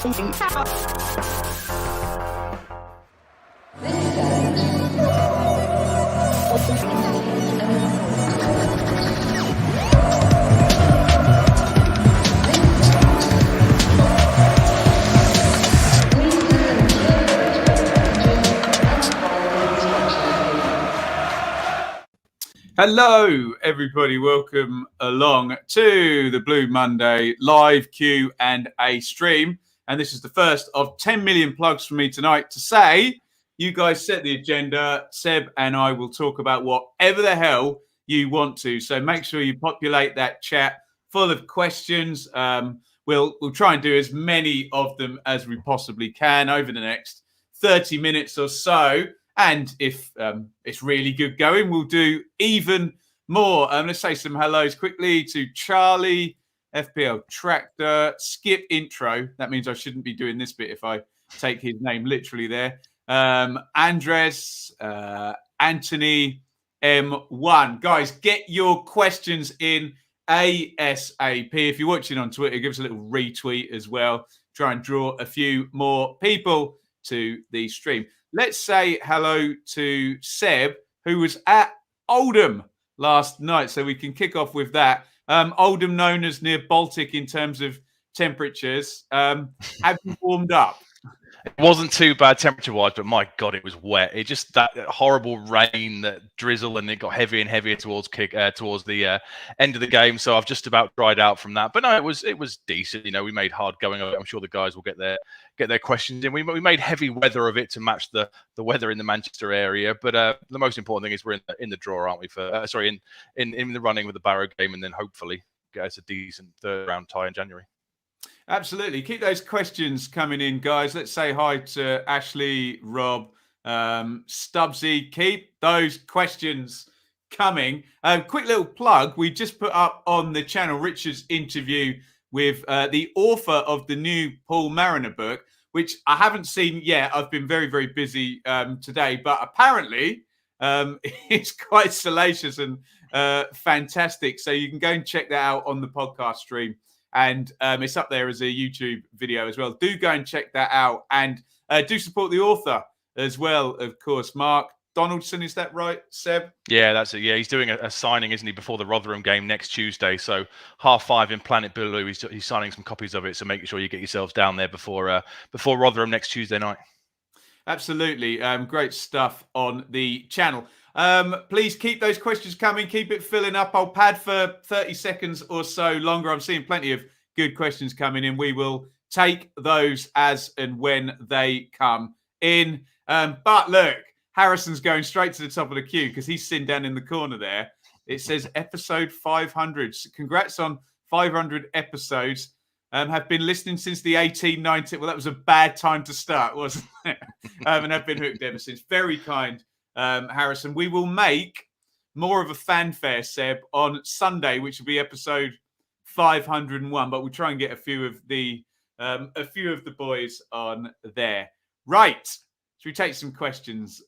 Hello, everybody. Welcome along to the Blue Monday live Q&A stream. And this is the first of 10 million plugs from me tonight to say, you guys set the agenda. Seb and I will talk about whatever the hell you want to. So make sure you populate that chat full of questions. We'll try and do as many of them as we possibly can over the next 30 minutes or so. And if it's really good going, we'll do even more. Let's say some hellos quickly to Charlie, FPL Tractor, Skip Intro. That means I shouldn't be doing this bit if I take his name literally there. Andres, Anthony, M1. Guys, get your questions in ASAP. If you're watching on Twitter, give us a little retweet as well. Try and draw a few more people to the stream. Let's say hello to Seb, who was at Oldham last night, so we can kick off with that. Oldham, known as near Baltic in terms of temperatures. Have you warmed up? It wasn't too bad temperature-wise, but my God, it was wet. It just that horrible rain, that drizzle, and it got heavier and heavier towards the end of the game. So I've just about dried out from that. But no, it was decent. You know, we made hard going of it. I'm sure the guys will get their questions in. We made heavy weather of it to match the weather in the Manchester area. But the most important thing is we're in the draw, aren't we? In the running with the Barrow game, and then hopefully get us a decent third round tie in January. Absolutely. Keep those questions coming in, guys. Let's say hi to Ashley, Rob, Stubbsy. Keep those questions coming. Quick little plug. We just put up on the channel Richard's interview with the author of the new Paul Mariner book, which I haven't seen yet. I've been very, very busy today, but apparently it's quite salacious and fantastic. So you can go and check that out on the podcast stream. And it's up there as a YouTube video as well. Do go and check that out. And do support the author as well, of course. Mark Donaldson, is that right, Seb? Yeah, that's it. Yeah, he's doing a signing, isn't he, before the Rotherham game next Tuesday. So 5:30 in Planet Blue, he's signing some copies of it. So make sure you get yourselves down there before Rotherham next Tuesday night. Absolutely. Great stuff on the channel. Please keep those questions coming. Keep it filling up. I'll pad for 30 seconds or so longer. I'm seeing plenty of good questions coming in. We will take those as and when they come in. But look, Harrison's going straight to the top of the queue because he's sitting down in the corner there. It says episode 500. So congrats on 500 episodes. Have been listening since the 1890. Well, that was a bad time to start, wasn't it? And have been hooked ever since. Very kind. Harrison, we will make more of a fanfare, Seb, on Sunday, which will be episode 501. But we'll try and get a few of the boys on there. Right? Should we take some questions,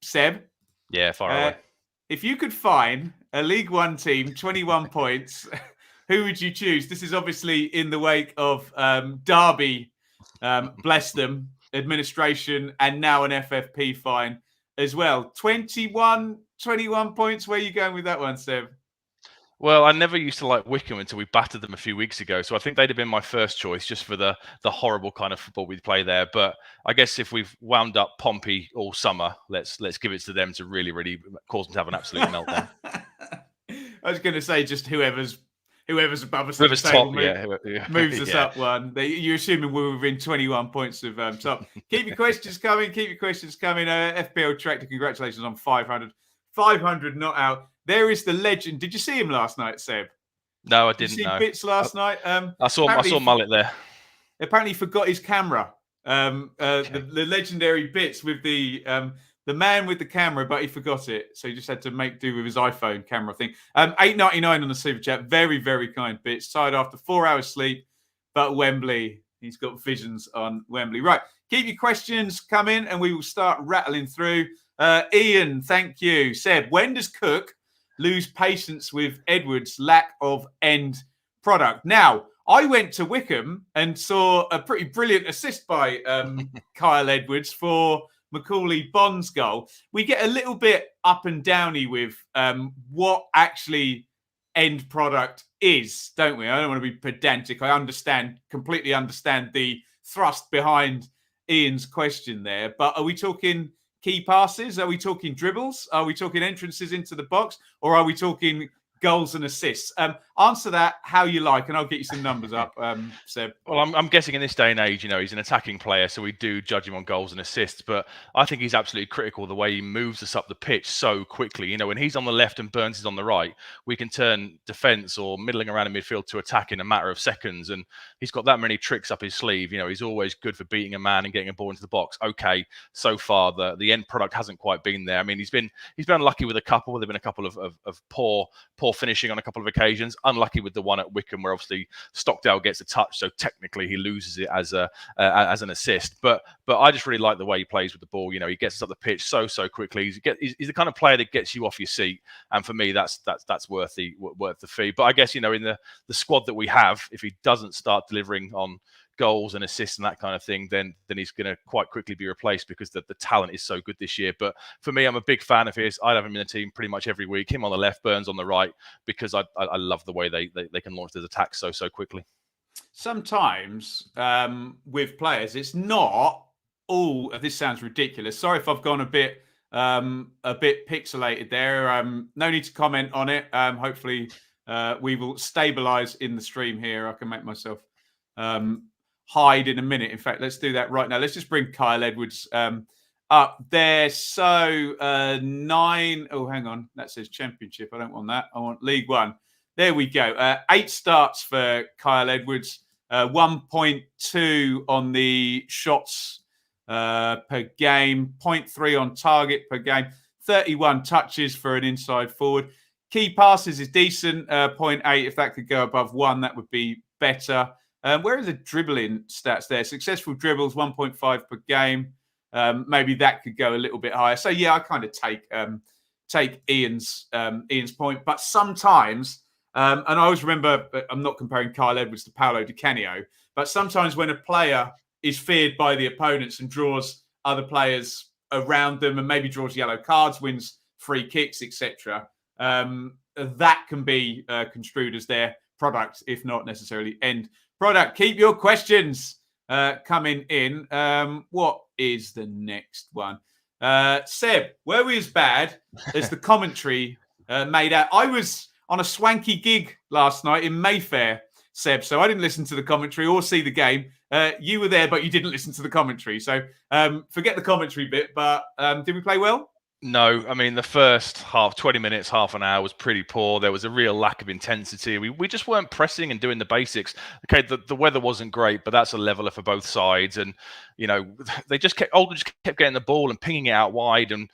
Seb? Yeah, far away. If you could find a League One team, 21 points, who would you choose? This is obviously in the wake of Derby, bless them, administration, and now an FFP fine as well. 21 points. Where are you going with that one, Seb? Well, I never used to like Wickham until we battered them a few weeks ago. So I think they'd have been my first choice just for the horrible kind of football we play there. But I guess if we've wound up Pompey all summer, let's give it to them to really, really cause them to have an absolute meltdown. I was going to say just whoever's above us, whoever's top, moves us up one. You're assuming we're within 21 points of top. Keep your questions coming. FPL Tractor, congratulations on 500. 500 not out. There is the legend. Did you see him last night, Seb? No, I didn't. Did you see Bits last night? I saw Mullet there. Apparently, he forgot his camera. The legendary Bits with the man with the camera, but he forgot it, so he just had to make do with his iPhone camera thing. $8.99 on the super chat. Very, very kind Bits. Tired after 4 hours sleep, but Wembley. He's got visions on Wembley. Right, keep your questions coming, and we will start rattling through. Ian, thank you. Seb, when does Cook lose patience with Edwards' lack of end product? Now, I went to Wickham and saw a pretty brilliant assist by Kyle Edwards for Macaulay Bond's goal. We get a little bit up and downy with what actually end product is, don't we? I don't want to be pedantic. I completely understand the thrust behind Ian's question there. But are we talking key passes? Are we talking dribbles? Are we talking entrances into the box? Or are we talking goals and assists? Answer that how you like, and I'll get you some numbers up, Seb. Well, I'm guessing in this day and age, he's an attacking player, so we do judge him on goals and assists. But I think he's absolutely critical the way he moves us up the pitch so quickly. When he's on the left and Burns is on the right, we can turn defence or middling around in midfield to attack in a matter of seconds. And he's got that many tricks up his sleeve. He's always good for beating a man and getting a ball into the box. Okay, so far the end product hasn't quite been there. I mean, he's been unlucky with a couple. There've been a couple of poor finishing on a couple of occasions. Unlucky with the one at Wickham, where obviously Stockdale gets a touch, so technically he loses it as an assist. But I just really like the way he plays with the ball. He gets us up the pitch so quickly. He's the kind of player that gets you off your seat, and for me, that's worth the fee. But I guess in the squad that we have, if he doesn't start delivering on goals and assists and that kind of thing, then he's going to quite quickly be replaced, because the talent is so good this year. But for me, I'm a big fan of his. I'd have him in the team pretty much every week. Him on the left, Burns on the right, because I love the way they can launch those attacks so quickly. Sometimes with players, it's not all. This sounds ridiculous. Sorry if I've gone a bit pixelated there. No need to comment on it. Hopefully, we will stabilize in the stream here. I can make myself hide in a minute. In fact, let's do that right now. Let's just bring Kyle Edwards up there. So 9. Oh, hang on. That says Championship. I don't want that. I want League One. There we go. 8 starts for Kyle Edwards. 1.2 on the shots per game. 0.3 on target per game. 31 touches for an inside forward. Key passes is decent. 0.8. If that could go above 1, that would be better. Where are the dribbling stats there? Successful dribbles, 1.5 per game. Maybe that could go a little bit higher. So yeah, I kind of take Ian's point. But sometimes, and I always remember, I'm not comparing Kyle Edwards to Paolo Di Canio, but sometimes when a player is feared by the opponents and draws other players around them and maybe draws yellow cards, wins free kicks, etc., that can be construed as their product, if not necessarily end product. Keep your questions coming in. What is the next one? Seb, where we as bad as the commentary made out? I was on a swanky gig last night in Mayfair, Seb, so I didn't listen to the commentary or see the game. You were there, but you didn't listen to the commentary. So forget the commentary bit, but did we play well? No, I mean, the first half, 20 minutes, half an hour was pretty poor. There was a real lack of intensity. We just weren't pressing and doing the basics. Okay, the weather wasn't great, but that's a leveler for both sides. And, Oldham just kept getting the ball and pinging it out wide. And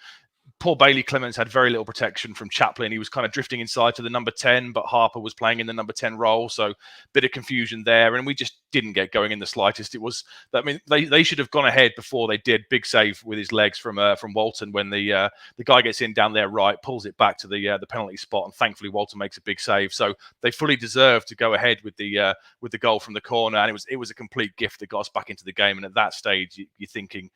poor Bailey Clements had very little protection from Chaplin. He was kind of drifting inside to the number 10, but Harper was playing in the number 10 role. So a bit of confusion there. And we just didn't get going in the slightest. It was, I mean, they should have gone ahead before they did. Big save with his legs from Walton when the guy gets in down there right, pulls it back to the penalty spot, and thankfully Walton makes a big save. So they fully deserved to go ahead with the goal from the corner, and it was a complete gift that got us back into the game. And at that stage, you're thinking,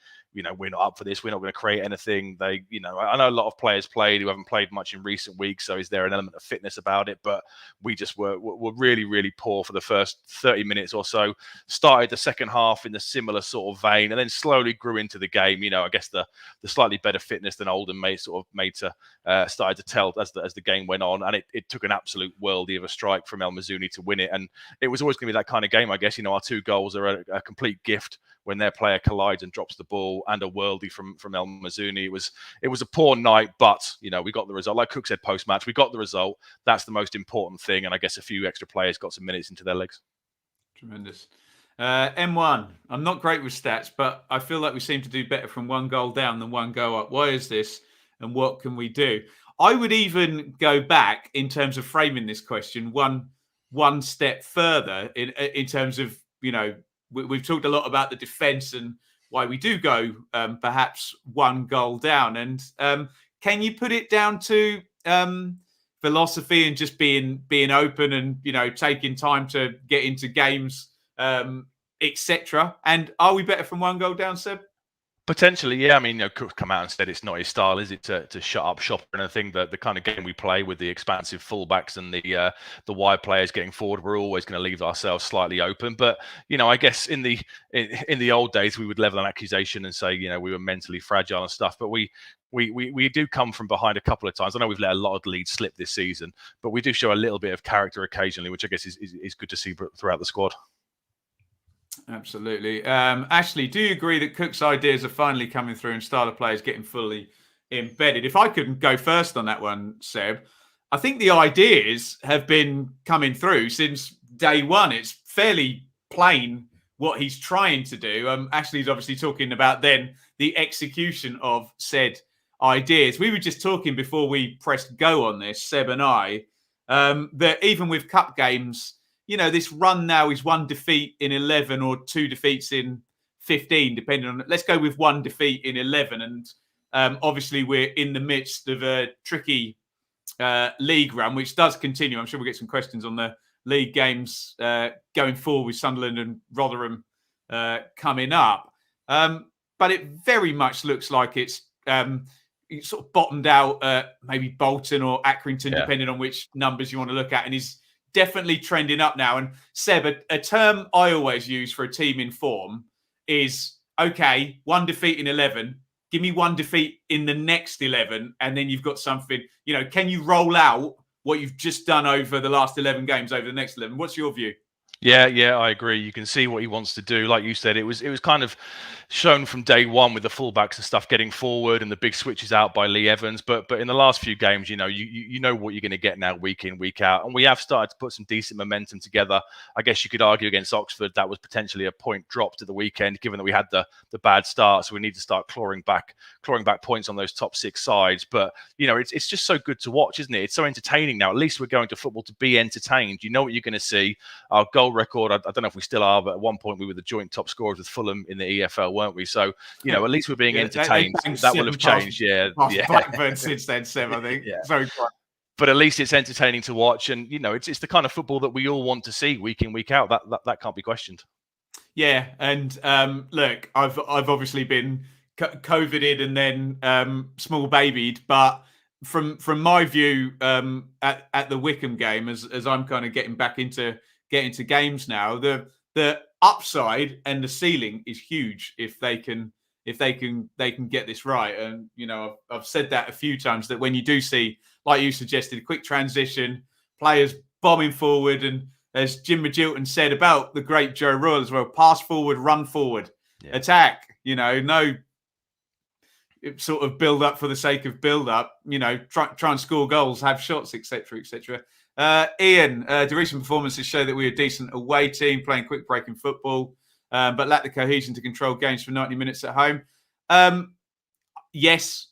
we're not up for this. We're not going to create anything. I know a lot of players played who haven't played much in recent weeks, so is there an element of fitness about it? But we just were really, really poor for the first 30 minutes or so. Started the second half in the similar sort of vein, and then slowly grew into the game. I guess the slightly better fitness than Oldham started to tell as the game went on, and it took an absolute worldie of a strike from El Mazzuni to win it. And it was always going to be that kind of game, I guess. Our 2 goals are a complete gift when their player collides and drops the ball, and a worldie from El Mazzuni. It was a poor night, but we got the result. Like Cook said post match, we got the result. That's the most important thing, and I guess a few extra players got some minutes into their legs. Tremendous. M1. I'm not great with stats, but I feel like we seem to do better from 1 goal down than 1 goal up. Why is this, and what can we do? I would even go back in terms of framing this question one step further in terms of we've talked a lot about the defence and why we do go perhaps 1 goal down. And can you put it down to philosophy and just being open and, you know, taking time to get into games, etc. And are we better from one goal down, Seb? Potentially, yeah. I mean, you know, Cook's come out and said it's not his style, is it, to shut up shop? And I think that the kind of game we play with the expansive fullbacks and the wide players getting forward, we're always going to leave ourselves slightly open. But you know, I guess in the old days, we would level an accusation and say, you know, we were mentally fragile and stuff. But we do come from behind a couple of times. I know we've let a lot of leads slip this season, but we do show a little bit of character occasionally, which I guess is good to see throughout the squad. Absolutely. Ashley, do you agree that Cook's ideas are finally coming through and style of play is getting fully embedded? If I could go first on that one, Seb, I think the ideas have been coming through since day one. It's fairly plain what he's trying to do. Ashley's obviously talking about then the execution of said ideas. We were just talking before we pressed go on this, Seb and I, that even with cup games, you know, this run now is 1 defeat in 11 or 2 defeats in 15, depending on. Let's go with 1 defeat in 11. And obviously, we're in the midst of a tricky league run, which does continue. I'm sure we'll get some questions on the league games going forward with Sunderland and Rotherham coming up. But it very much looks like it's sort of bottomed out at maybe Bolton or Accrington, depending on which numbers you want to look at, and is definitely trending up now. And Seb, a term I always use for a team in form is, okay, 1 defeat in 11, give me 1 defeat in the next 11, and then you've got something, you know, can you roll out what you've just done over the last 11 games over the next 11? What's your view? Yeah, I agree. You can see what he wants to do. Like you said, it was kind of shown from day one with the fullbacks and stuff getting forward and the big switches out by Lee Evans. But in the last few games, you know, you know what you're going to get now week in, week out. And we have started to put some decent momentum together. I guess you could argue against Oxford that was potentially a point dropped at the weekend, given that we had the bad start. So we need to start clawing back points on those top 6 sides. But you know, it's just so good to watch, isn't it? It's so entertaining now. At least we're going to football to be entertained. You know what you're going to see. Our goal record, I don't know if we still are, but at one point we were the joint top scorers with Fulham in the EFL, weren't we? So, you know, at least we're being entertained. That will have changed. Yeah. Blackburn since then, Seb, I think. Very fun. But at least it's entertaining to watch. And, you know, it's the kind of football that we all want to see week in, week out. That can't be questioned. Yeah. And look, I've obviously been COVIDed and then small babied, but from my view, at the Wycombe game, as I'm kind of getting back into games now, the upside and the ceiling is huge if they can get this right. And you know, I've said that a few times, that when you do see, like you suggested, a quick transition, players bombing forward, and as Jim Magilton said about the great Joe Royle as well, pass forward, run forward, attack. You know, no sort of build up for the sake of build up. You know, try and score goals, have shots, etc., etc. Ian, the recent performances show that we're a decent away team, playing quick breaking football, but lack the cohesion to control games for 90 minutes at home. Yes,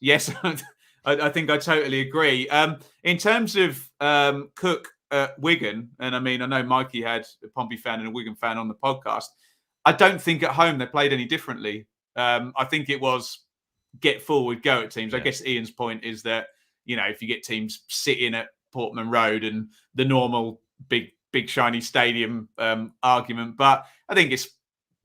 I think I totally agree. In terms of Cook at Wigan, and I mean, I know Mikey had a Pompey fan and a Wigan fan on the podcast. I don't think at home they played any differently. I think it was get forward, go at teams. I guess Ian's point is that, you know, if you get teams sitting at Portman Road and the normal big shiny stadium argument, but I think it's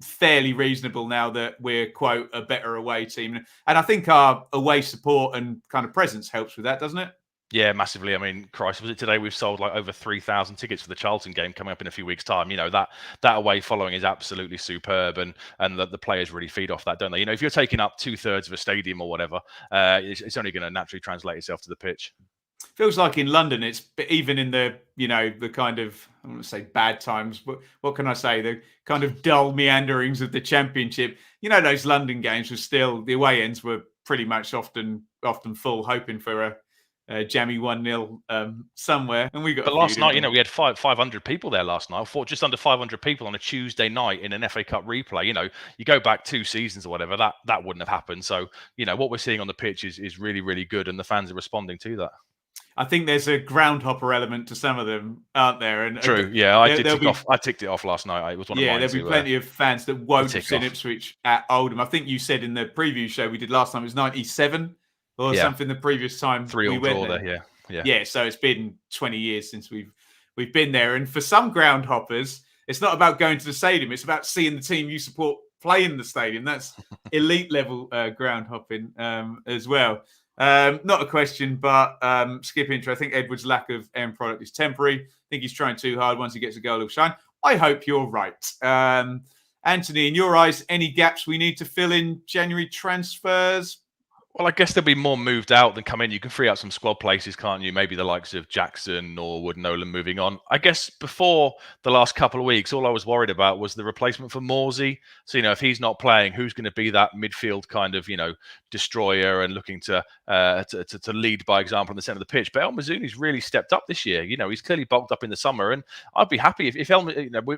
fairly reasonable now that we're, quote, a better away team, and I think our away support and kind of presence helps with that, doesn't it? Yeah, massively. I mean, Christ, was it today we've sold like over 3,000 tickets for the Charlton game coming up in a few weeks' time? You know, that away following is absolutely superb, and the players really feed off that, don't they? You know, if you're taking up 2/3 of a stadium or whatever, it's only going to naturally translate itself to the pitch. Feels like in London, it's even in the, you know, the kind of, I don't want to say bad times, but what can I say? The kind of dull meanderings of the Championship. You know, those London games were still, the away ends were pretty much often full, hoping for a jammy 1-0 somewhere. And we got. But last night, you know, we had 500 people there last night. I thought just under 500 people on a Tuesday night in an FA Cup replay. You know, you go back 2 seasons or whatever, that wouldn't have happened. So, you know, what we're seeing on the pitch is really, really good, and the fans are responding to that. I think there's a groundhopper element to some of them, aren't there? And true, yeah, I ticked it off last night. It was one of mine. Yeah, there'll be plenty of fans that won't have seen Ipswich at Oldham. I think you said in the preview show we did last time it was 97 or something. The previous time 3-3 we went there. Yeah. Yeah, so it's been 20 years since we've been there. And for some ground hoppers, it's not about going to the stadium. It's about seeing the team you support play in the stadium. That's elite level ground hopping as well. Not a question, but skip intro. I think Edward's lack of end product is temporary. I think he's trying too hard. Once he gets a goal, he'll shine. I hope you're right. Anthony, in your eyes, any gaps we need to fill in January transfers? Well, I guess there'll be more moved out than come in. You can free up some squad places, can't you? Maybe the likes of Jackson, Norwood, Nolan moving on. I guess before the last couple of weeks, all I was worried about was the replacement for Morsey. So, if he's not playing, who's going to be that midfield kind of, destroyer and looking to lead by example in the centre of the pitch? But El Mazzuni's really stepped up this year. He's clearly bulked up in the summer, and I'd be happy if El,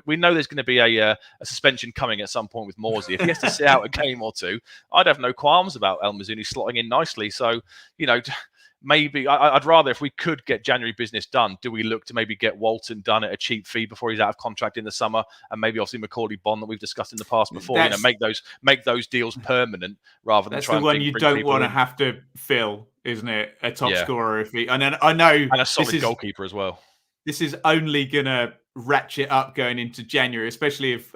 we know there's going to be a suspension coming at some point with Morsey. If he has to sit out a game or two, I'd have no qualms about El Mazzuni slotting in nicely. So, maybe I'd rather, if we could get January business done, do we look to maybe get Walton done at a cheap fee before he's out of contract in the summer, and maybe obviously Macaulay Bond that we've discussed in the past before, make those deals permanent rather than that's try the one you don't want to have to fill, isn't it? A top scorer, and then I know, and a solid goalkeeper as well. This is only gonna ratchet up going into January, especially if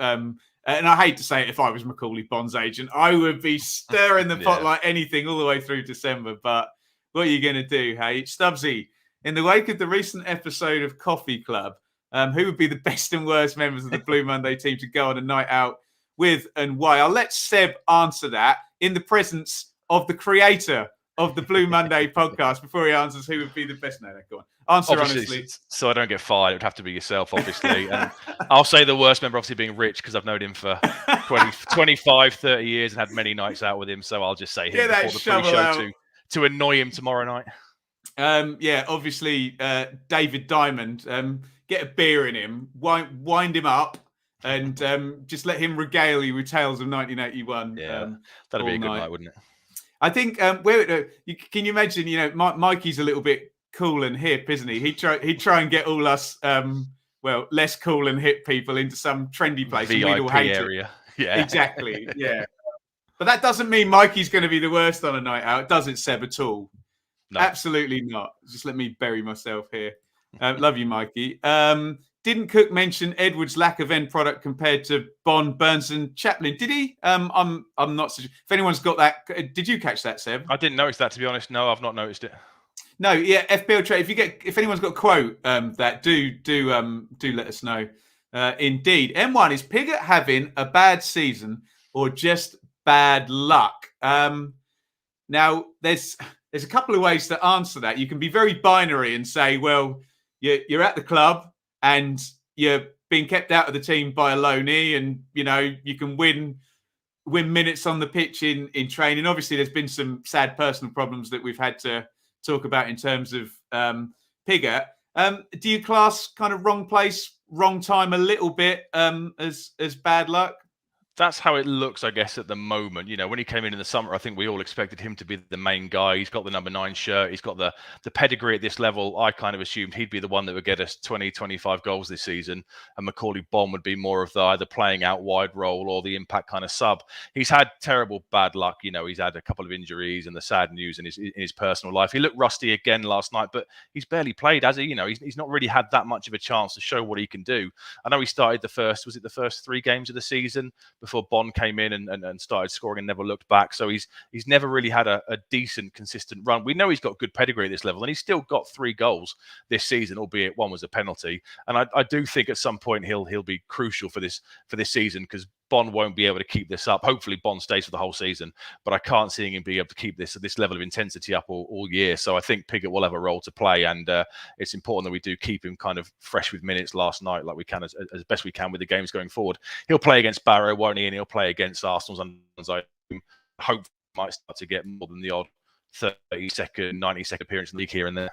and I hate to say it, if I was Macaulay Bond's agent, I would be stirring the pot like anything all the way through December. But what are you going to do, hey? Stubbsy, in the wake of the recent episode of Coffee Club, who would be the best and worst members of the Blue Monday team to go on a night out with and why? I'll let Seb answer that in the presence of the creator of the Blue Monday podcast before he answers who would be the best. No, go on. Answer obviously, honestly. So I don't get fired. It would have to be yourself, obviously. And I'll say the worst member, obviously, being Rich, because I've known him for 25, 30 years and had many nights out with him. So I'll just say him before the pre-show to annoy him tomorrow night. Obviously, David Diamond, get a beer in him, wind him up, and just let him regale you with tales of 1981. Yeah, that'd be a good night, wouldn't it? I think, can you imagine, Mikey's a little bit cool and hip, isn't he? He'd try and get all us, less cool and hip people into some trendy place. VIP and we'd all hate area. It. Yeah. Exactly, yeah. But that doesn't mean Mikey's going to be the worst on a night out, does it, Seb, at all? No. Absolutely not. Just let me bury myself here. Love you, Mikey. Didn't Cook mention Edward's lack of end product compared to Bond, Burns, and Chaplin? Did he? I'm not. If anyone's got that, did you catch that, Seb? I didn't notice that, to be honest. No, I've not noticed it. No, yeah. FPL trade. If anyone's got a quote that, do let us know. Indeed, M1 is Pigott having a bad season or just bad luck? Now, there's a couple of ways to answer that. You can be very binary and say, well, you're at the club and you're being kept out of the team by a loanee, and you can win minutes on the pitch in training. Obviously, there's been some sad personal problems that we've had to talk about in terms of Pigott. Do you class kind of wrong place, wrong time a little bit as bad luck? That's how it looks, I guess, at the moment. When he came in the summer, I think we all expected him to be the main guy. He's got the number 9 shirt. He's got the pedigree at this level. I kind of assumed he'd be the one that would get us 20, 25 goals this season. And Macaulay Bond would be more of the either playing out wide role or the impact kind of sub. He's had terrible bad luck. He's had a couple of injuries and the sad news in his personal life. He looked rusty again last night, but he's barely played, has he? He's not really had that much of a chance to show what he can do. I know he started the first 3 games of the season before Bond came in and started scoring and never looked back. So he's never really had a decent, consistent run. We know he's got good pedigree at this level, and he's still got 3 goals this season, albeit one was a penalty. And I do think at some point he'll be crucial for this season, because Bond won't be able to keep this up. Hopefully Bond stays for the whole season, but I can't see him be able to keep this level of intensity up all year. So I think Pigott will have a role to play, and it's important that we do keep him kind of fresh with minutes last night, like we can as best we can with the games going forward. He'll play against Barrow, won't he? And he'll play against Arsenal's I hope might start to get more than the odd 30-second, 90-second appearance in the league here and there.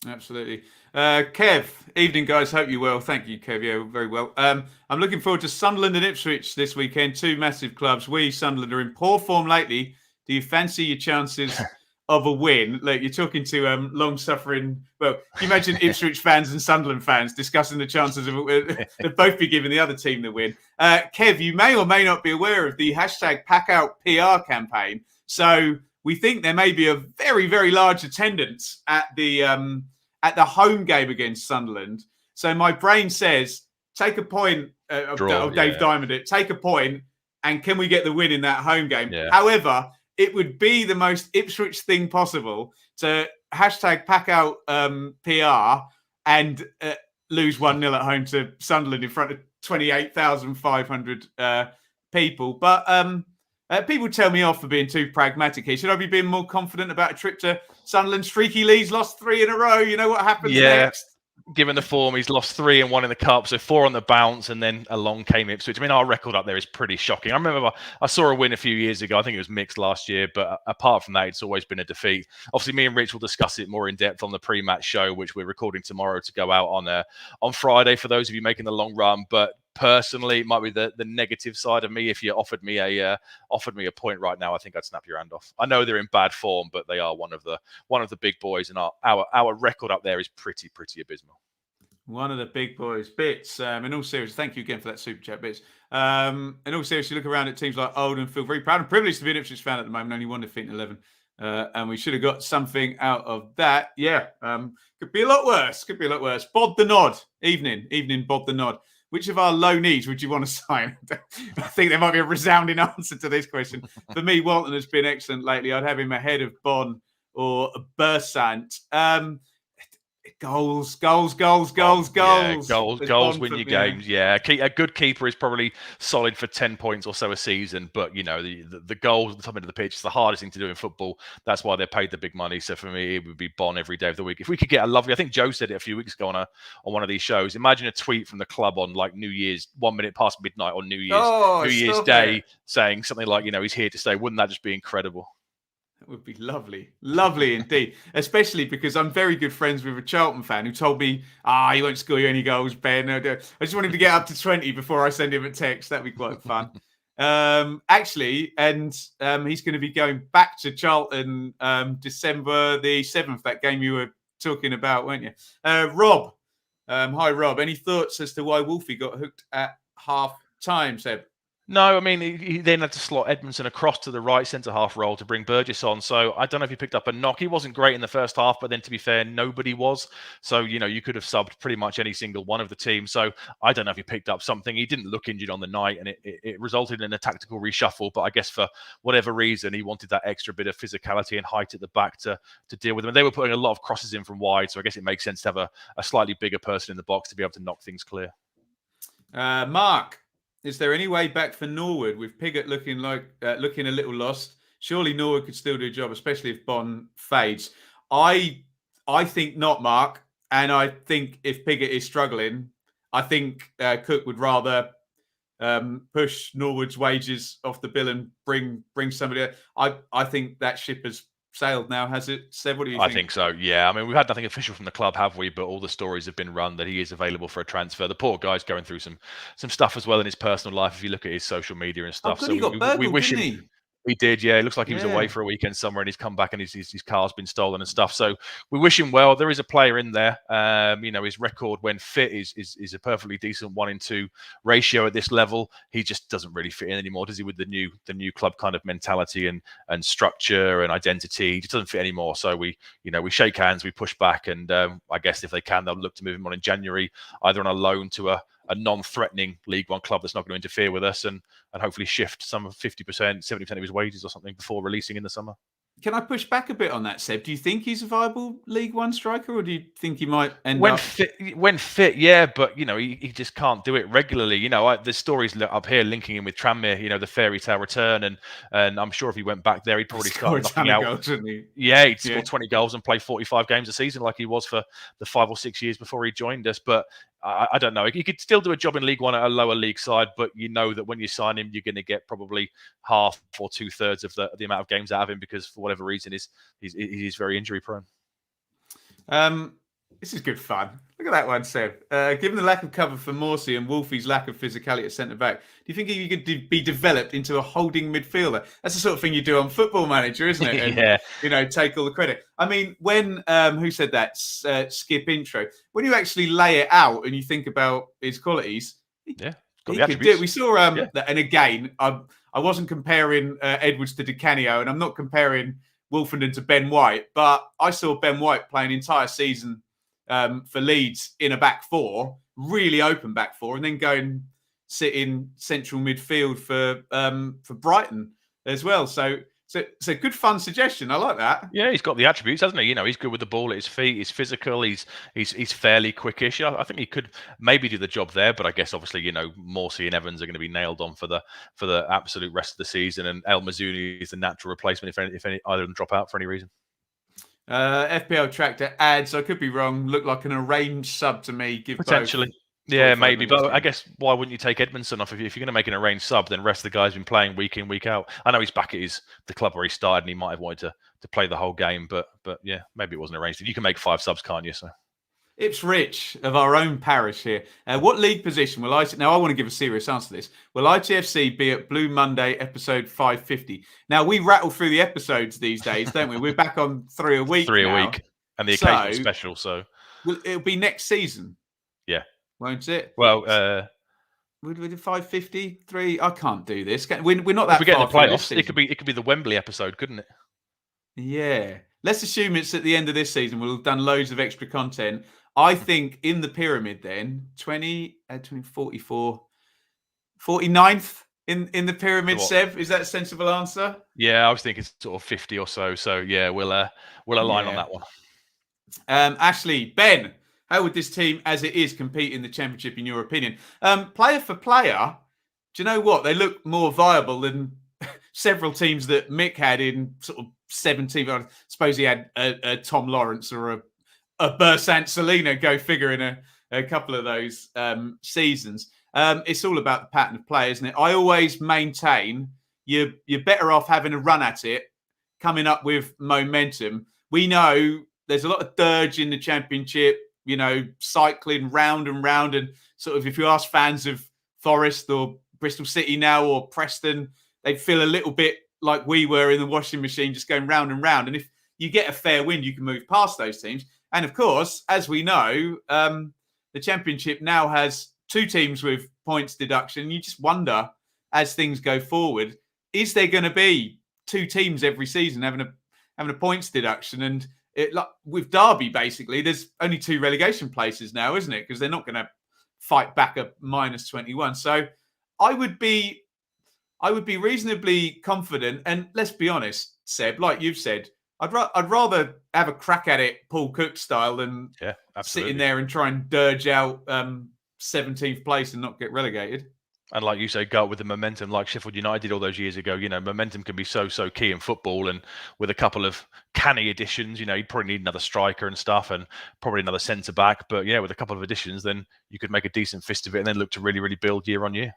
Absolutely. Kev, evening, guys. Hope you're well. Thank you, Kev. Yeah, very well. I'm looking forward to Sunderland and Ipswich this weekend. 2 massive clubs. We, Sunderland, are in poor form lately. Do you fancy your chances of a win? Look, you're talking to long-suffering... Well, can you imagine Ipswich fans and Sunderland fans discussing the chances of they'd both be giving the other team the win. Kev, you may or may not be aware of the hashtag #PackOutPR campaign. So we think there may be a very, very large attendance at the home game against Sunderland. So my brain says, take a point of Dave Diamond. Take a point, and can we get the win in that home game? Yeah. However, it would be the most Ipswich thing possible to hashtag pack out PR and lose 1-0 at home to Sunderland in front of 28,500 people. But people tell me off for being too pragmatic here. Should I be being more confident about a trip to Sunderland? Streaky Lee's lost 3 in a row. You know what happens next? Given the form, he's lost 3 and 1 in the cup, so 4 on the bounce, and then along came Ipswich. I mean, our record up there is pretty shocking. I remember I saw a win a few years ago. I think it was mixed last year, but apart from that, it's always been a defeat. Obviously, me and Rich will discuss it more in depth on the pre-match show, which we're recording tomorrow to go out on Friday for those of you making the long run. But personally, it might be the negative side of me. If you offered me a point right now, I think I'd snap your hand off. I know they're in bad form, but they are one of the big boys, and our record up there is pretty abysmal. One of the big boys. Bits, in all seriousness, thank you again for that super chat, Bits. In all seriousness, you look around at teams like Oldham, feel very proud and privileged to be an Ipswich fan at the moment, only 1 defeat in 11. And we should have got something out of that. Yeah, could be a lot worse. Bod the Nod. Evening, Bod the Nod. Which of our low knees would you want to sign? I think there might be a resounding answer to this question. For me, Walton has been excellent lately. I'd have him ahead of Bon or Bursant. Goals. Goals win your games. Yeah, a good keeper is probably solid for 10 points or so a season. But the goals at the top end of the pitch is the hardest thing to do in football. That's why they're paid the big money. So for me, it would be Bon every day of the week. If we could get a lovely, I think Joe said it a few weeks ago on one of these shows. Imagine a tweet from the club on like New Year's, 1 minute past midnight on New Year's Day, saying something like, he's here to stay. Wouldn't that just be incredible? That would be lovely indeed. Especially because I'm very good friends with a Charlton fan who told me, he won't score you any goals, Ben. I just want him to get up to 20 before I send him a text. That'd be quite fun. Actually, and he's going to be going back to Charlton December the 7th, that game you were talking about, weren't you? Rob. Hi, Rob. Any thoughts as to why Wolfie got hooked at half time, Seb? No, I mean, he then had to slot Edmondson across to the right centre-half role to bring Burgess on. So I don't know if he picked up a knock. He wasn't great in the first half, but then to be fair, nobody was. So, you could have subbed pretty much any single one of the team. So I don't know if he picked up something. He didn't look injured on the night, and it resulted in a tactical reshuffle. But I guess for whatever reason, he wanted that extra bit of physicality and height at the back to deal with them. And they were putting a lot of crosses in from wide. So I guess it makes sense to have a slightly bigger person in the box to be able to knock things clear. Mark. Is there any way back for Norwood with Pigott looking a little lost? Surely Norwood could still do a job, especially if Bon fades. I think not, Mark. And I think if Pigott is struggling, I think Cook would rather push Norwood's wages off the bill and bring somebody. I think that ship has sailed now, has it? Seb, what do you think? I think so, yeah. I mean, we've had nothing official from the club, have we? But all the stories have been run that he is available for a transfer. The poor guy's going through some stuff as well in his personal life, if you look at his social media and stuff. So we wish him... He did, yeah. It looks like he was away for a weekend somewhere and he's come back and his car's been stolen and stuff. So we wish him well. There is a player in there. His record when fit is a perfectly decent 1-in-2 ratio at this level. He just doesn't really fit in anymore, does he, with the new club kind of mentality and structure and identity. He just doesn't fit anymore. So we shake hands, we push back, and I guess if they can, they'll look to move him on in January, either on a loan to a non-threatening League One club that's not going to interfere with us, and hopefully shift some 50%, 70% of his wages or something before releasing in the summer. Can I push back a bit on that, Seb? Do you think he's a viable League One striker, or do you think he might end up... When fit, yeah, but, he just can't do it regularly. The stories up here linking him with Tranmere, the fairy tale return, and I'm sure if he went back there, he'd probably start knocking out... Goals, wouldn't he? Yeah, he'd score 20 goals and play 45 games a season like he was for the 5 or 6 years before he joined us. But I don't know. He could still do a job in League One at a lower league side, but that when you sign him, you're going to get probably half or 2/3 of the amount of games out of him, because for whatever reason, he's very injury prone. This is good fun. Look at that one, Seb. Given the lack of cover for Morsey and Wolfie's lack of physicality at centre-back, do you think he could be developed into a holding midfielder? That's the sort of thing you do on Football Manager, isn't it? And, yeah. Take all the credit. I mean, when, who said that? Skip intro. When you actually lay it out and you think about his qualities, Got he the could do it. attributes. We saw, and again, I wasn't comparing Edwards to Di Canio, and I'm not comparing Wolfenden to Ben White, but I saw Ben White play an entire season for Leeds in a back four, really open back four, and then go and sit in central midfield for Brighton as well. So good fun suggestion. I like that. Yeah, he's got the attributes, hasn't he? You know, he's good with the ball at his feet. He's physical. He's fairly quickish. I think he could maybe do the job there, but I guess obviously, you know, Morsey and Evans are going to be nailed on for the absolute rest of the season, and El Mazzuni is the natural replacement if either of them drop out for any reason. FPL Tractor adds, I could be wrong, look like an arranged sub to me. Give potentially. Both Yeah, maybe. But I guess why wouldn't you take Edmondson off if you're going to make an arranged sub? Then the rest of the guys been playing week in, week out. I know he's back at the club where he started, and he might have wanted to play the whole game. But yeah, maybe it wasn't arranged. You can make 5 subs, can't you? So Ipswich of our own parish here. What league position will now I want to give a serious answer to this. Will ITFC be at Blue Monday episode 550? Now we rattle through the episodes these days, don't we? We're back on 3 a week. 3 a week, and the occasional special. So it'll be next season. Yeah. Won't it? Well, we did 553. I can't do this. We're not that. If we get in the far playoffs, it could be the Wembley episode, couldn't it? Yeah. Let's assume it's at the end of this season. We'll have done loads of extra content. I think in the pyramid then 44, 49th in the pyramid. Seb, is that a sensible answer? Yeah, I was thinking sort of 50 or so. So yeah, we'll align on that one. Ashley, Ben, how would this team, as it is, compete in the Championship in your opinion? Player for player, do you know what? They look more viable than several teams that Mick had in sort of 17. I suppose he had a Tom Lawrence or a Bersant Salina, go figure, in a couple of those seasons. It's all about the pattern of play, isn't it? I always maintain you're better off having a run at it, coming up with momentum. We know there's a lot of dirge in the Championship, you know, cycling round and round. And sort of if you ask fans of Forest or Bristol City now or Preston, they feel a little bit like we were in the washing machine, just going round and round. And if you get a fair wind, you can move past those teams. And of course, as we know, the Championship now has 2 teams with points deduction. You just wonder, as things go forward, is there going to be 2 teams every season having a points deduction? And with Derby, basically, there's only 2 relegation places now, isn't it? Because they're not going to fight back at minus 21. So I would be reasonably confident. And let's be honest, Seb, like you've said, I'd rather have a crack at it Paul Cook style than sitting there and try and dirge out 17th place and not get relegated. And like you say, go with the momentum like Sheffield United did all those years ago. You know, momentum can be so key in football. And with a couple of canny additions, you know, you'd probably need another striker and stuff and probably another centre-back. But yeah, with a couple of additions, then you could make a decent fist of it and then look to really, really build year on year.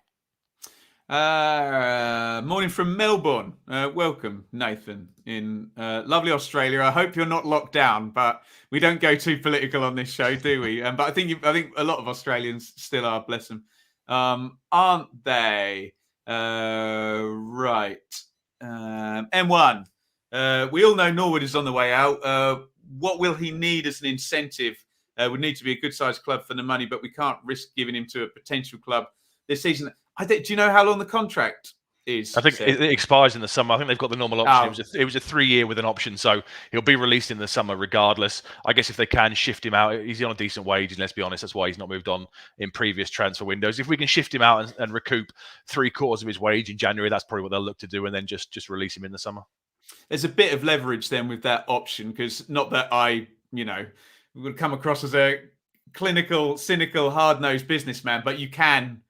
Morning from Melbourne. Welcome, Nathan, in lovely Australia. I hope you're not locked down, but we don't go too political on this show, do we? But I think a lot of Australians still are, bless them, aren't they? Right. M1. We all know Norwood is on the way out. What will he need as an incentive? Would need to be a good-sized club for the money, but we can't risk giving him to a potential club this season. Do you know how long the contract is? I think it expires in the summer. I think they've got the normal option. It was a 3-year with an option, so he'll be released in the summer regardless. I guess if they can shift him out, he's on a decent wage, and let's be honest, that's why he's not moved on in previous transfer windows. If we can shift him out and recoup 3/4 of his wage in January, that's probably what they'll look to do, and then just release him in the summer. There's a bit of leverage then with that option, because not that I, would come across as a clinical, cynical, hard-nosed businessman, but you can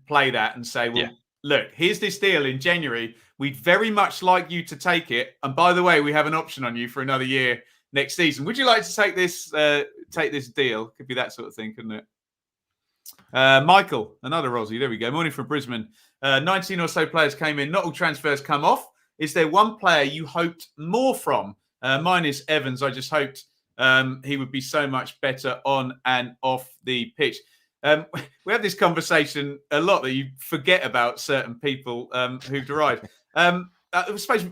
play that and say, well, look, here's this deal in January. We'd very much like you to take it. And by the way, we have an option on you for another year next season. Would you like to take this deal? Could be that sort of thing, couldn't it? Michael, another Aussie. There we go. Morning from Brisbane. 19 or so players came in. Not all transfers come off. Is there one player you hoped more from? Mine is Evans. I just hoped he would be so much better on and off the pitch. We have this conversation a lot that you forget about certain people who've arrived. I suppose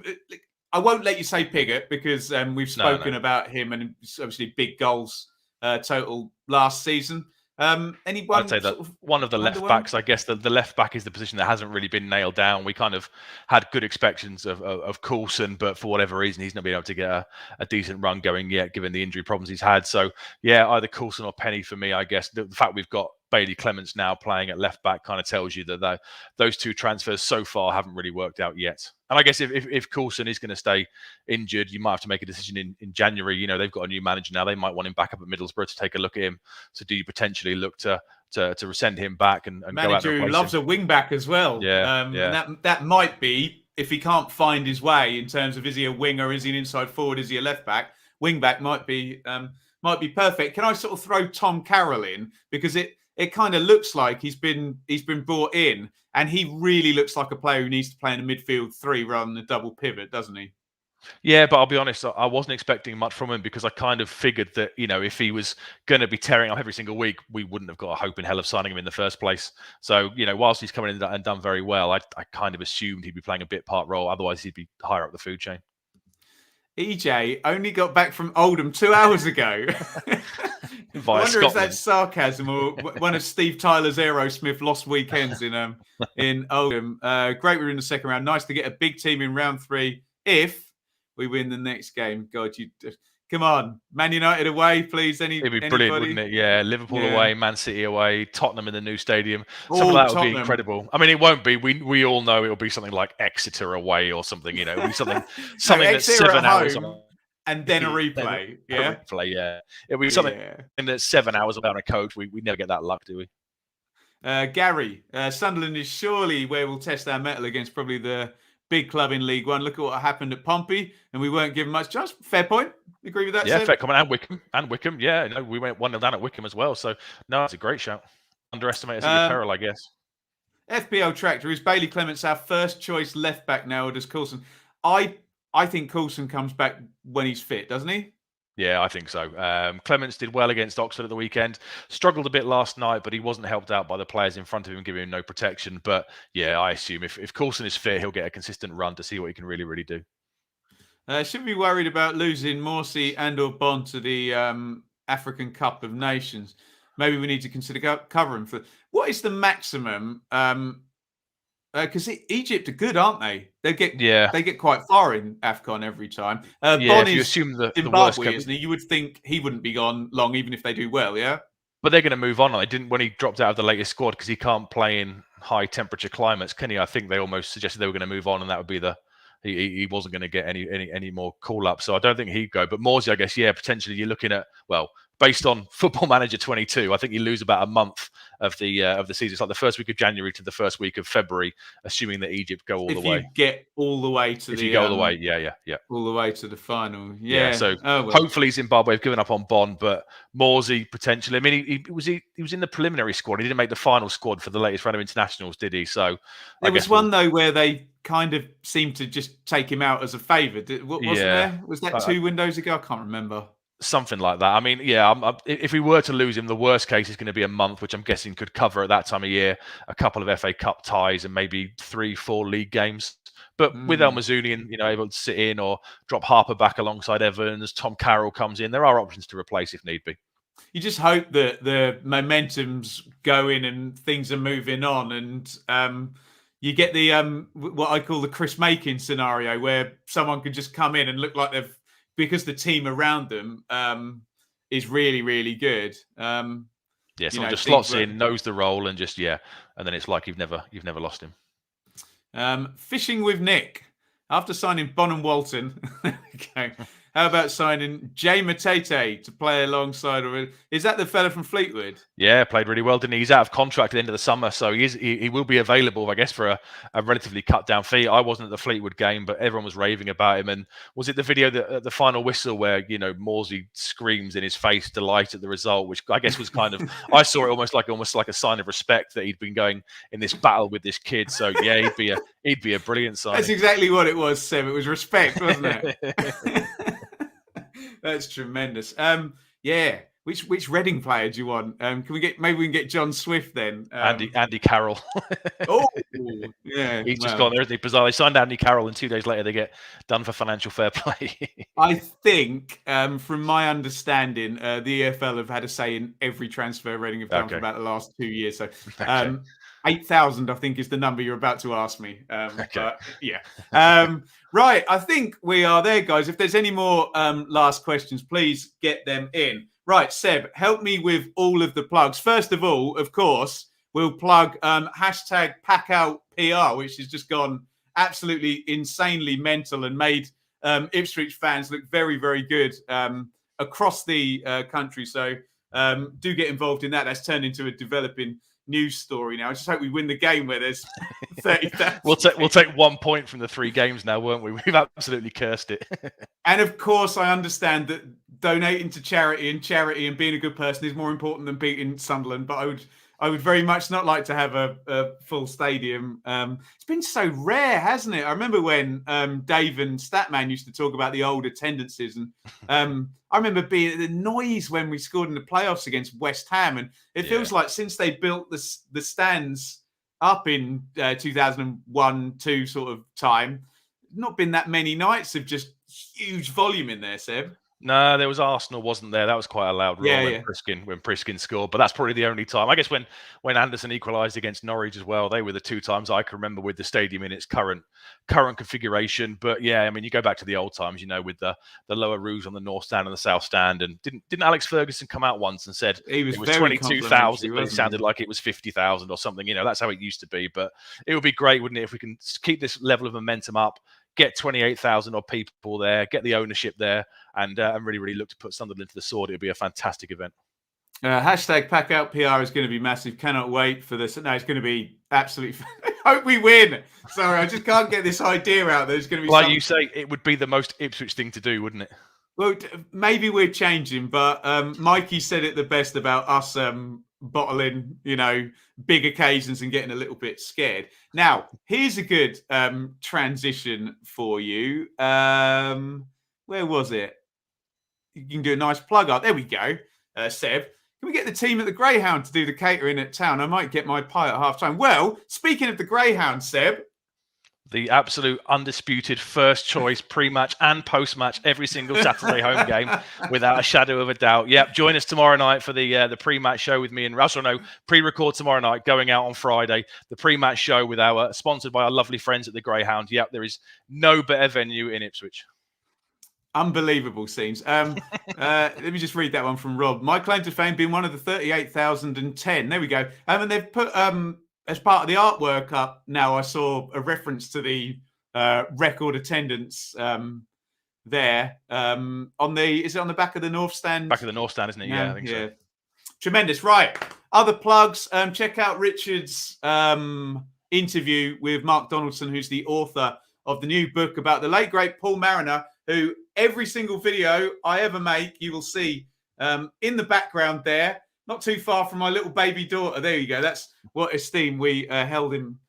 I won't let you say Pigott because we've spoken about him and obviously big goals total last season. Anyone I'd say that sort of one of the left underwhelmed? backs, I guess the left back is the position that hasn't really been nailed down. We kind of had good expectations of Coulson, but for whatever reason, he's not been able to get a decent run going yet, given the injury problems he's had. So, yeah, either Coulson or Penny for me, I guess. The fact we've got Bailey Clements now playing at left back kind of tells you that those two transfers so far haven't really worked out yet. And I guess if Coulson is going to stay injured, you might have to make a decision in January. You know, they've got a new manager now. They might want him back up at Middlesbrough to take a look at him. So do you potentially look to send him back and go out and Manager who replace loves him? a wing back as well. Yeah. And that might be, if he can't find his way in terms of, is he a winger, is he an inside forward, is he a left back? Wing back might be perfect. Can I sort of throw Tom Carroll in, because it kind of looks like he's been brought in, and he really looks like a player who needs to play in a midfield three rather than a double pivot, doesn't he? Yeah, but I'll be honest, I wasn't expecting much from him, because I kind of figured that, you know, if he was going to be tearing up every single week, we wouldn't have got a hope in hell of signing him in the first place. So, you know, whilst he's coming in and done very well, I kind of assumed he'd be playing a bit part role. Otherwise, he'd be higher up the food chain. EJ only got back from Oldham 2 hours ago. I wonder if that's sarcasm or one of Steve Tyler's Aerosmith lost weekends in Oldham. Great, we're in the second round. Nice to get a big team in round 3 if we win the next game. God, come on, Man United away, please. It'd be brilliant, wouldn't it? Yeah, Liverpool away, Man City away, Tottenham in the new stadium. Something like that would be incredible. I mean, it won't be. We all know it'll be something like Exeter away or something. You know, it'll be something that's 7 hours on, and then a replay. Yeah, replay. Yeah, it'll be something that's 7 hours on a coach. We never get that luck, do we? Gary, Sunderland is surely where we'll test our mettle against probably the big club in League One. Look at what happened at Pompey, and we weren't given much chance. Fair point. Agree with that? Yeah, Seb? fair comment. And Wickham. Yeah, no, we went 1-0 down at Wickham as well. So no, it's a great shout. Underestimated your peril, I guess. FPL Tractor, is Bailey Clements our first choice left back now, or does Coulson? I think Coulson comes back when he's fit, doesn't he? Yeah, I think so. Clements did well against Oxford at the weekend. Struggled a bit last night, but he wasn't helped out by the players in front of him giving him no protection. But yeah, I assume if Coulson is fit, he'll get a consistent run to see what he can really, really do. Should we be worried about losing Morsey and or Bond to the African Cup of Nations? Maybe we need to consider covering for. What is the maximum? Because Egypt are good, aren't they? They get quite far in AFCON every time. If you assume the worst, isn't he? You would think he wouldn't be gone long, even if they do well. Yeah, but they're going to move on. They didn't when he dropped out of the latest squad because he can't play in high temperature climates, can he? I think they almost suggested they were going to move on, and that would be he wasn't going to get any more call up. So I don't think he'd go. But Morsey, I guess, potentially you're looking at, well, based on Football Manager 22, I think you lose about a month of the season. It's like the first week of January to the first week of February, assuming that Egypt go all the way. If you get all the way to you go all the way, all the way to the final, So hopefully Zimbabwe have given up on Bond, but Morsey potentially. I mean, he was in the preliminary squad. He didn't make the final squad for the latest round of internationals, did he? So there was one though where they kind of seemed to just take him out as a favour. Wasn't there? Was that 2 windows ago? I can't remember. Something like that. I mean, if we were to lose him, the worst case is going to be a month, which I'm guessing could cover at that time of year a couple of FA Cup ties and maybe 3-4 league games. But with El Mazzouni, able to sit in or drop Harper back alongside Evans, Tom Carroll comes in, there are options to replace if need be. You just hope that the momentum's going and things are moving on, and you get the what I call the Chris Makin scenario, where someone could just come in and look like they've, because the team around them is really, really good. Someone just slots in, knows the role, and just and then it's like you've never lost him. Fishing with Nick after signing Bon and Walton. Okay. How about signing Jay Matete to play alongside? Is that the fella from Fleetwood? Yeah, played really well, didn't he? He's out of contract at the end of the summer, so he will be available, I guess, for a relatively cut down fee. I wasn't at the Fleetwood game, but everyone was raving about him. And was it the video that the final whistle where Morsey screams in his face delight at the result, which I guess was kind of I saw it almost like a sign of respect that he'd been going in this battle with this kid. So yeah, he'd be a brilliant sign. That's exactly what it was, Seb. It was respect, wasn't it? That's tremendous. Which Reading player do you want? Can we get maybe we can get John Swift then? Andy Carroll. Oh, yeah. He's just gone there, isn't he? Bizarre. They signed Andy Carroll, and 2 days later they get done for financial fair play. I think, from my understanding, the EFL have had a say in every transfer Reading have done for about the last 2 years. So, 8,000, I think, is the number you're about to ask me. But yeah. Right. I think we are there, guys. If there's any more last questions, please get them in. Right, Seb, help me with all of the plugs. First of all, of course, we'll plug hashtag #PackOutPR, which has just gone absolutely insanely mental and made Ipswich fans look very, very good across the country. So do get involved in that. That's turned into a developing news story now. I just hope we win the game where there's 30,000. We'll take 1 point from the 3 games now, won't we? We've absolutely cursed it. And of course, I understand that donating to charity and being a good person is more important than beating Sunderland. But I would very much not like to have a full stadium. It's been so rare, hasn't it? I remember when Dave and Statman used to talk about the old attendances, and I remember being the noise when we scored in the playoffs against West Ham, and it feels like since they built the stands up in 2001-2 sort of time, not been that many nights of just huge volume in there, Seb. No, there was Arsenal, wasn't there? That was quite a loud roar when Priskin scored. But that's probably the only time. I guess when Anderson equalised against Norwich as well, they were the 2 times I can remember with the stadium in its current configuration. But yeah, I mean, you go back to the old times, with the lower roofs on the north stand and the south stand. And didn't Alex Ferguson come out once and said it was 22,000, but it sounded like it was 50,000 or something? That's how it used to be. But it would be great, wouldn't it, if we can keep this level of momentum up, get 28,000 odd people there, get the ownership there, and really, really look to put Sunderland to the sword. It would be a fantastic event. Hashtag #PackOutPR is going to be massive. Cannot wait for this. No, it's going to be absolutely. Hope we win. Sorry, I just can't get this idea out. There's going to be. Like you say, it would be the most Ipswich thing to do, wouldn't it? Well, maybe we're changing, but Mikey said it the best about us bottling, big occasions and getting a little bit scared. Now, here's a good transition for you. Where was it? You can do a nice plug up. There we go. Seb, can we get the team at the Greyhound to do the catering at town? I might get my pie at half-time. Well, speaking of the Greyhound, Seb. The absolute undisputed first choice pre-match and post-match every single Saturday home game, without a shadow of a doubt. Yep, join us tomorrow night for the pre-match show with me and Russell. No, pre-record tomorrow night, going out on Friday. The pre-match show with sponsored by our lovely friends at the Greyhound. Yep, there is no better venue in Ipswich. Unbelievable scenes. Let me just read that one from Rob. My claim to fame being one of the 38,010. There we go. And they've put as part of the artwork up now, I saw a reference to the record attendance there. Is it on the back of the north stand? Back of the north stand, isn't it? Yeah, I think so. Tremendous. Right. Other plugs. Check out Richard's interview with Mark Donaldson, who's the author of the new book about the late, great Paul Mariner, who every single video I ever make, you will see in the background there. Not too far from my little baby daughter. There you go. That's what esteem we held him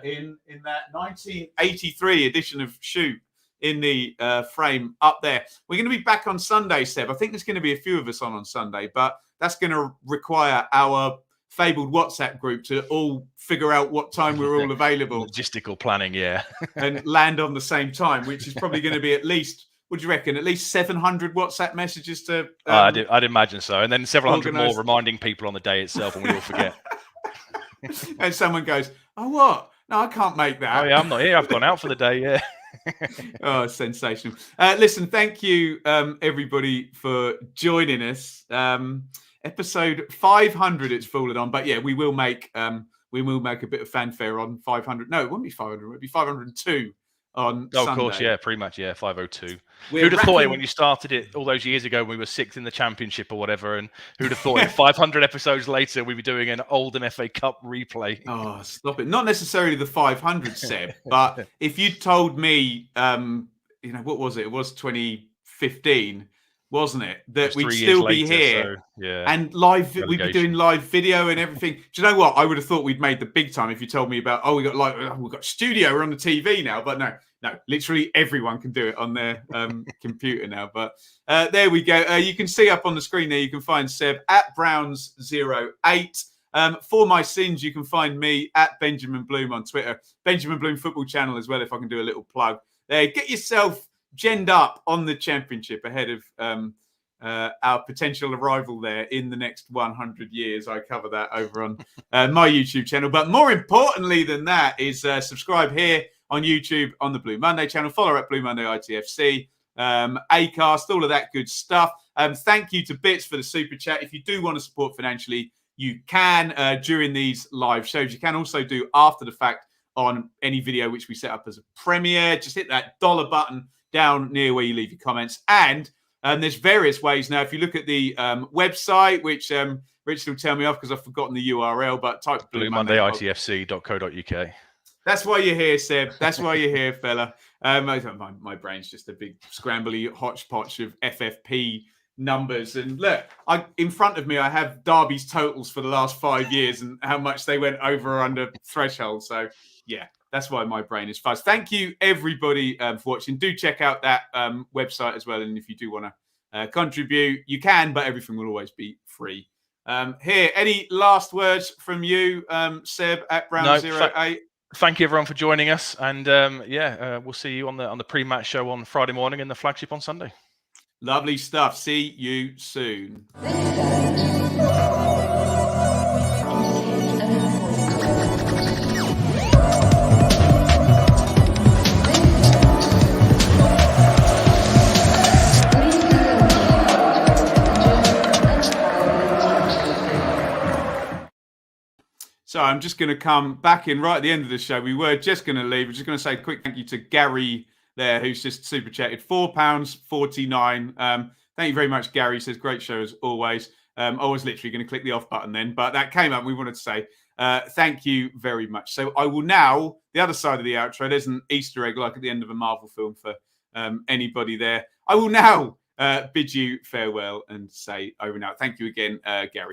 in that 1983 edition of Shoot in the frame up there. We're going to be back on Sunday, Seb. I think there's going to be a few of us on Sunday, but that's going to require our fabled WhatsApp group to all figure out what time we're all available. Logistical planning, yeah. And land on the same time, which is probably going to be at least... What do you reckon? At least 700 WhatsApp messages to... I'd imagine so. And then several hundred more reminding people on the day itself, and we all forget. And someone goes, oh, what? No, I can't make that. Oh, yeah, I'm not here. I've gone out for the day, yeah. Oh, sensational. Listen, thank you, everybody, for joining us. Episode 500 it's fallen on. But, yeah, we will make a bit of fanfare on 500. No, it won't be 500. It'll be 502. On Sunday. Of course, yeah, pre-match, yeah, 502. Who'd have thought it when you started it all those years ago when we were 6th in the Championship or whatever, and who'd have thought 500 episodes later we'd be doing an Oldham FA Cup replay? Oh, stop it. Not necessarily the 500, Seb, but if you told me, what was it? It was 2015, wasn't it? That we'd 3 years still be later, here. so, yeah. And we'd be doing live video and everything. Do you know what? I would have thought we'd made the big time if you told me about, we've got studio, we're on the TV now. But no, literally everyone can do it on their computer now. But there we go. You can see up on the screen there, you can find Seb at Browns08. For my sins, you can find me at Benjamin Bloom on Twitter, Benjamin Bloom Football Channel as well, if I can do a little plug there. Get yourself genned up on the championship ahead of our potential arrival there in the next 100 years. I cover that over on my YouTube channel. But more importantly than that is subscribe here on YouTube on the Blue Monday channel. Follow at Blue Monday ITFC, Acast, all of that good stuff. Thank you to Bits for the super chat. If you do want to support financially, you can during these live shows. You can also do after the fact on any video which we set up as a premiere. Just hit that dollar button down near where you leave your comments. And there's various ways now. If you look at the website, which Rich will tell me off because I've forgotten the URL, but type Blue Monday ITFC.co.uk. That's why you're here, Seb. That's why you're here, fella. My brain's just a big scrambly hodgepodge of FFP numbers. And look, in front of me, I have Derby's totals for the last 5 years and how much they went over or under threshold. So, yeah, that's why my brain is fuzzed. Thank you, everybody, for watching. Do check out that website as well. And if you do want to contribute, you can, but everything will always be free. Here, any last words from you, Seb at Brown08? Thank you, everyone, for joining us. And, we'll see you on the pre-match show on Friday morning and the Flagship on Sunday. Lovely stuff. See you soon. So I'm just going to come back in right at the end of the show. We were just going to leave. We're just going to say a quick thank you to Gary there, who's just super chatted £4.49. Thank you very much, Gary. He says great show as always. I was literally going to click the off button then, but that came up. We wanted to say thank you very much. So I will now, the other side of the outro, there's an Easter egg like at the end of a Marvel film for anybody there. I will now bid you farewell and say over and out. Thank you again, Gary.